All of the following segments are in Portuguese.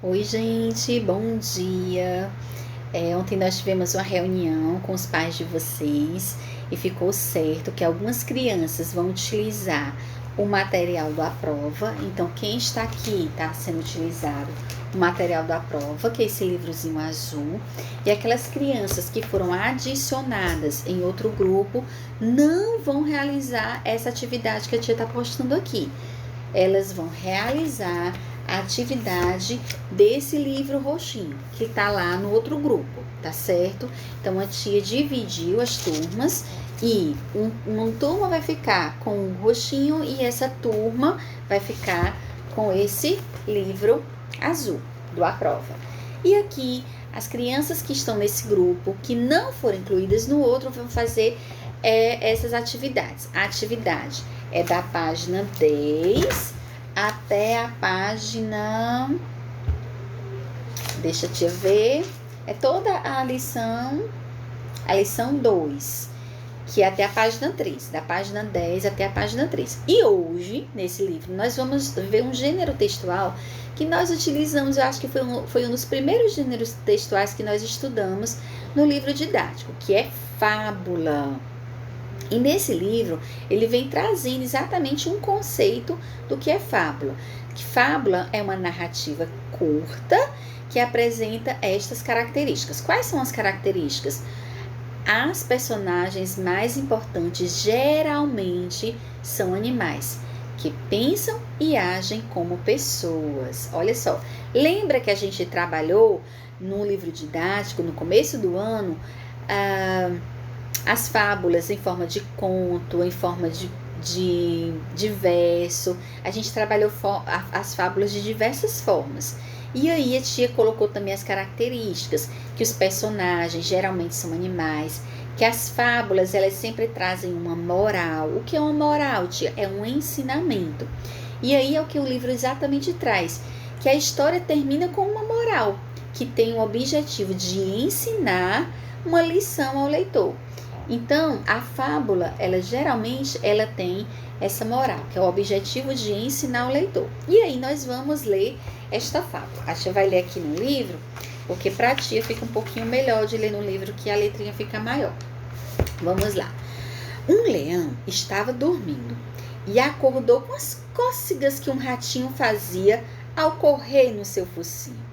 Oi, gente, bom dia. Ontem nós tivemos uma reunião com os pais de vocês e ficou certo que algumas crianças vão utilizar o material da prova. Então, quem está aqui está sendo utilizado o material da prova, que é esse livrozinho azul, e aquelas crianças que foram adicionadas em outro grupo não vão realizar essa atividade que a tia está postando aqui. Elas vão realizar a atividade desse livro roxinho, que tá lá no outro grupo, tá certo? Então, a tia dividiu as turmas e uma turma vai ficar com o roxinho e essa turma vai ficar com esse livro azul do A Prova. E aqui, as crianças que estão nesse grupo, que não foram incluídas no outro, vão fazer essas atividades. A atividade é da página 10 até a página, deixa eu ver, é toda a lição 2, que é até a página 3, da página 10 até a página 3. E hoje, nesse livro, nós vamos ver um gênero textual que nós utilizamos, eu acho que foi um dos primeiros gêneros textuais que nós estudamos no livro didático, que é fábula. E nesse livro, ele vem trazendo exatamente um conceito do que é fábula. Que fábula é uma narrativa curta que apresenta estas características. Quais são as características? As personagens mais importantes geralmente são animais que pensam e agem como pessoas. Olha só, lembra que a gente trabalhou no livro didático, no começo do ano, as fábulas em forma de conto, em forma de verso. A gente trabalhou as fábulas de diversas formas. E aí a tia colocou também as características, que os personagens geralmente são animais, que as fábulas elas sempre trazem uma moral. O que é uma moral, tia? É um ensinamento. E aí é o que o livro exatamente traz, que a história termina com uma moral, que tem o objetivo de ensinar uma lição ao leitor. Então, a fábula, geralmente tem essa moral, que é o objetivo de ensinar o leitor. E aí nós vamos ler esta fábula. A tia vai ler aqui no livro, porque para a tia fica um pouquinho melhor de ler no livro, que a letrinha fica maior. Vamos lá. Um leão estava dormindo e acordou com as cócegas que um ratinho fazia ao correr no seu focinho.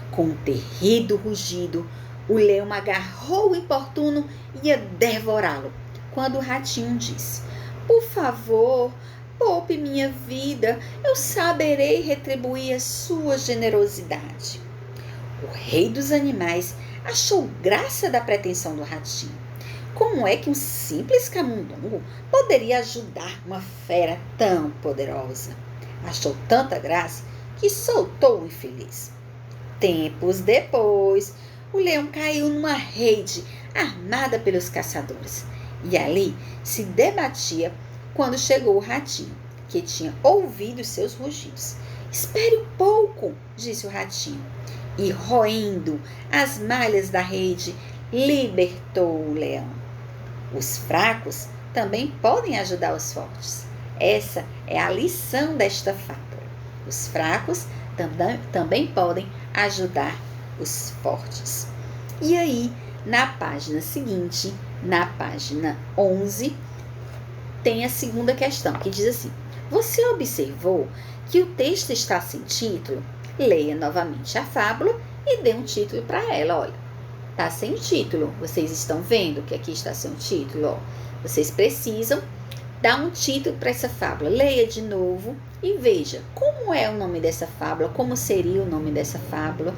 Com um terrível rugido, o leão agarrou o importuno e ia devorá-lo, quando o ratinho disse: "Por favor, poupe minha vida, eu saberei retribuir a sua generosidade." O rei dos animais achou graça da pretensão do ratinho. Como é que um simples camundongo poderia ajudar uma fera tão poderosa? Achou tanta graça que soltou o infeliz. Tempos depois, o leão caiu numa rede armada pelos caçadores e ali se debatia quando chegou o ratinho, que tinha ouvido seus rugidos. "Espere um pouco", disse o ratinho, e roendo as malhas da rede, libertou o leão. Os fracos também podem ajudar os fortes. Essa é a lição desta fábula. Os fracos também podem ajudar os fortes. E aí, na página seguinte, na página 11, tem a segunda questão, que diz assim: "Você observou que o texto está sem título? Leia novamente a fábula e dê um título para ela." Olha, está sem título. Vocês estão vendo que aqui está sem título? Ó. Vocês precisam dar um título para essa fábula. Leia de novo e veja como é o nome dessa fábula, como seria o nome dessa fábula.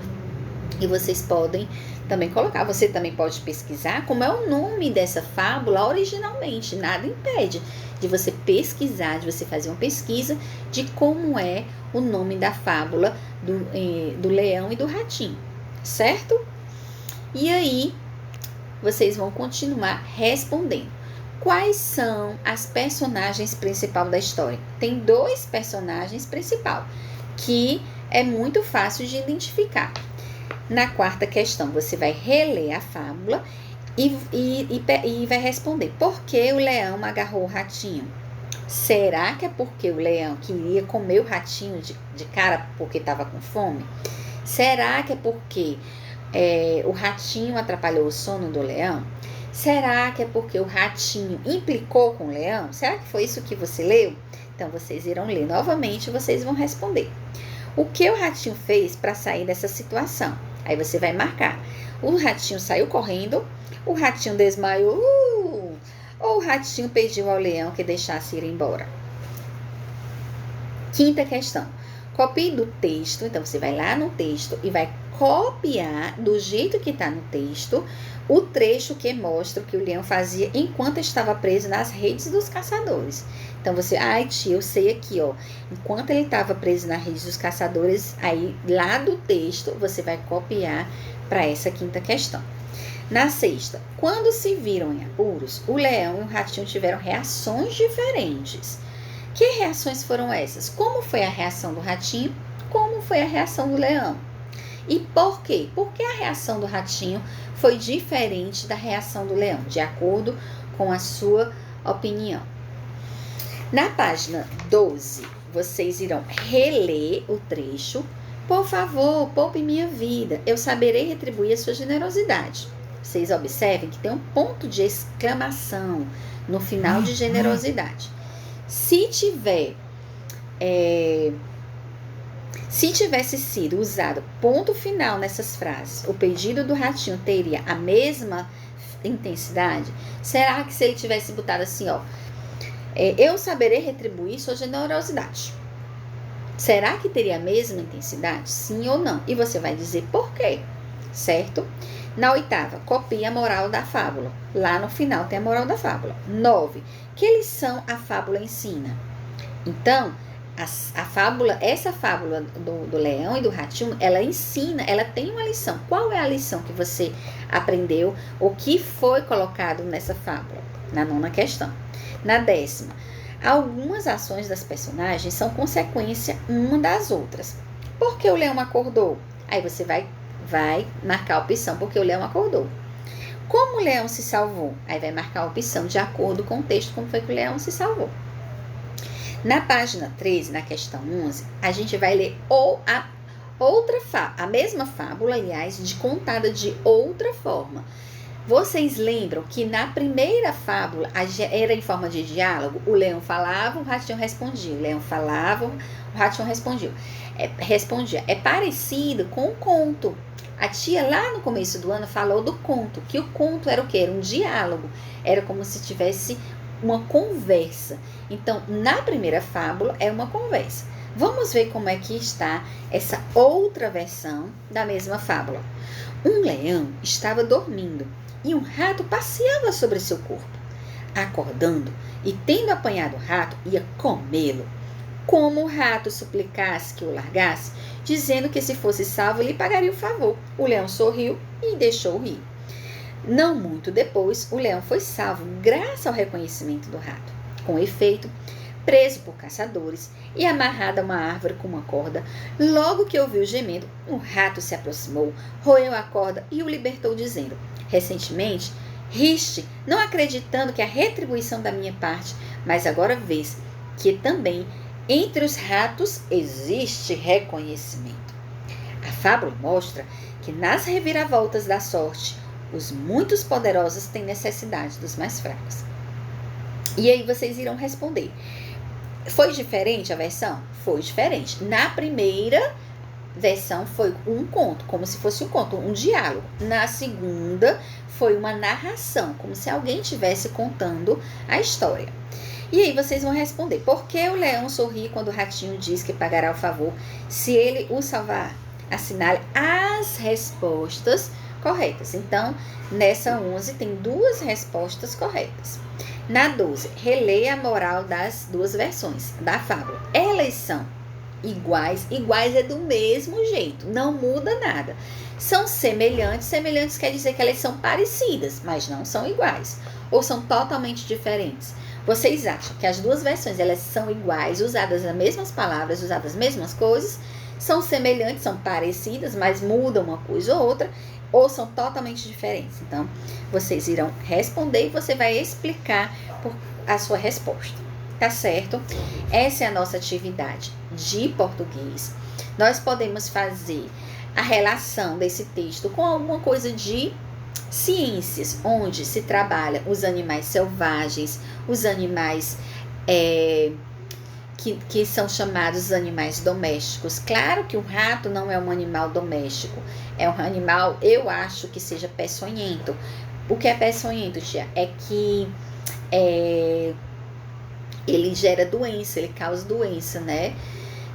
E vocês podem também colocar, você também pode pesquisar como é o nome dessa fábula originalmente. Nada impede de você pesquisar, de você fazer uma pesquisa de como é o nome da fábula do leão e do ratinho, certo? E aí, vocês vão continuar respondendo. Quais são as personagens principais da história? Tem 2 personagens principais, que é muito fácil de identificar. Na quarta questão, você vai reler a fábula e vai responder: por que o leão agarrou o ratinho? Será que é porque o leão queria comer o ratinho de cara porque estava com fome? Será que é porque o ratinho atrapalhou o sono do leão? Será que é porque o ratinho implicou com o leão? Será que foi isso que você leu? Então, vocês irão ler novamente e vocês vão responder. O que o ratinho fez para sair dessa situação? Aí você vai marcar. O ratinho saiu correndo, o ratinho desmaiou, ou o ratinho pediu ao leão que deixasse ir embora? Quinta questão. Copie do texto. Então, você vai lá no texto e vai copiar do jeito que está no texto o trecho que mostra o que o leão fazia enquanto estava preso nas redes dos caçadores. Então, você... Ai, tia, eu sei aqui, ó. Enquanto ele estava preso na rede dos caçadores, aí lá do texto, você vai copiar para essa quinta questão. Na sexta, quando se viram em apuros, o leão e o ratinho tiveram reações diferentes. Que reações foram essas? Como foi a reação do ratinho? Como foi a reação do leão? E por quê? Por que a reação do ratinho foi diferente da reação do leão, de acordo com a sua opinião? Na página 12, vocês irão reler o trecho. Por favor, poupe minha vida, eu saberei retribuir a sua generosidade. Vocês observem que tem um ponto de exclamação no final de generosidade. Se tivesse sido usado ponto final nessas frases, o pedido do ratinho teria a mesma intensidade? Será que se ele tivesse botado assim, ó, eu saberei retribuir sua generosidade, será que teria a mesma intensidade? Sim ou não? E você vai dizer por quê, certo? Na oitava, copie a moral da fábula. Lá no final tem a moral da fábula. 9. Que lição a fábula ensina? Então, essa fábula do leão e do ratinho, ela ensina, ela tem uma lição. Qual é a lição que você aprendeu? O que foi colocado nessa fábula? Na 9ª questão. Na 10ª, algumas ações das personagens são consequência uma das outras. Por que o leão acordou? Aí você vai marcar a opção, porque o leão acordou. Como o leão se salvou? Aí vai marcar a opção de acordo com o texto, como foi que o leão se salvou. Na página 13, na questão 11, a gente vai ler a mesma fábula, aliás, contada de outra forma. Vocês lembram que na primeira fábula era em forma de diálogo? O leão falava, o ratinho respondia. O leão falava, o ratinho respondia. É parecido com o conto. A tia lá no começo do ano falou do conto, que o conto era o quê? Era um diálogo. Era como se tivesse uma conversa. Então, na primeira fábula é uma conversa. Vamos ver como é que está essa outra versão da mesma fábula. Um leão estava dormindo e um rato passeava sobre seu corpo. Acordando e tendo apanhado o rato, ia comê-lo. Como o rato suplicasse que o largasse, dizendo que se fosse salvo lhe pagaria o favor. O leão sorriu e deixou rir. Não muito depois, o leão foi salvo graças ao reconhecimento do rato. Com efeito, preso por caçadores e amarrado a uma árvore com uma corda, logo que ouviu gemendo, o rato se aproximou, roeu a corda e o libertou, dizendo: recentemente, riste, não acreditando que a retribuição da minha parte, mas agora vês que também entre os ratos existe reconhecimento. A fábula mostra que nas reviravoltas da sorte, os muitos poderosos têm necessidade dos mais fracos. E aí vocês irão responder. Foi diferente a versão? Foi diferente. Na primeira versão foi um conto, como se fosse um conto, um diálogo. Na segunda foi uma narração, como se alguém estivesse contando a história. E aí vocês vão responder. Por que o leão sorri quando o ratinho diz que pagará o favor se ele o salvar? Assinale as respostas corretas. Então, nessa 11 tem 2 respostas corretas. Na 12, releia a moral das 2 versões da fábula. Elas são iguais. Iguais é do mesmo jeito, não muda nada. São semelhantes. Semelhantes quer dizer que elas são parecidas, mas não são iguais. Ou são totalmente diferentes. Vocês acham que as 2 versões elas são iguais, usadas as mesmas palavras, usadas as mesmas coisas? São semelhantes, são parecidas, mas mudam uma coisa ou outra, ou são totalmente diferentes? Então, vocês irão responder e você vai explicar a sua resposta, tá certo? Essa é a nossa atividade de português. Nós podemos fazer a relação desse texto com alguma coisa de ciências, onde se trabalha os animais selvagens, os animais que são chamados animais domésticos. Claro que o rato não é um animal doméstico, é um animal, eu acho que seja peçonhento. O que é peçonhento, tia? É que ele gera doença, ele causa doença, né?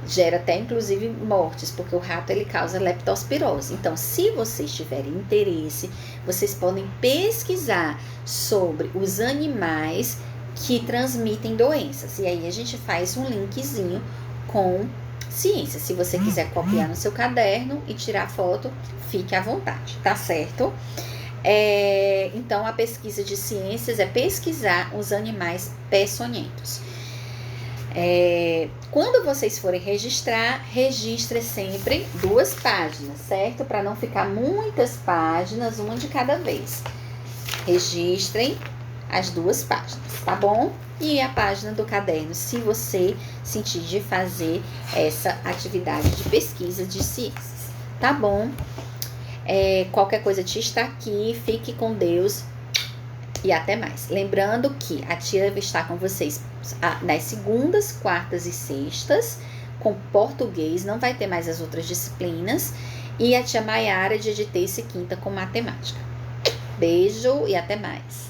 Gera até inclusive mortes, porque o rato ele causa leptospirose. Então, se vocês tiverem interesse, vocês podem pesquisar sobre os animais que transmitem doenças. E aí a gente faz um linkzinho com ciência. Se você quiser copiar no seu caderno e tirar foto, fique à vontade, tá certo? Então, a pesquisa de ciências é pesquisar os animais peçonhentos. Quando vocês forem registrar, registre sempre 2 páginas, certo? Para não ficar muitas páginas, uma de cada vez. Registrem as 2 páginas, tá bom? E a página do caderno, se você sentir de fazer essa atividade de pesquisa de ciências, tá bom? Qualquer coisa, tia está aqui, fique com Deus e até mais. Lembrando que a tia vai estar com vocês nas segundas, quartas e sextas com português, não vai ter mais as outras disciplinas, e a tia Maiara de terça e quinta com matemática. Beijo e até mais.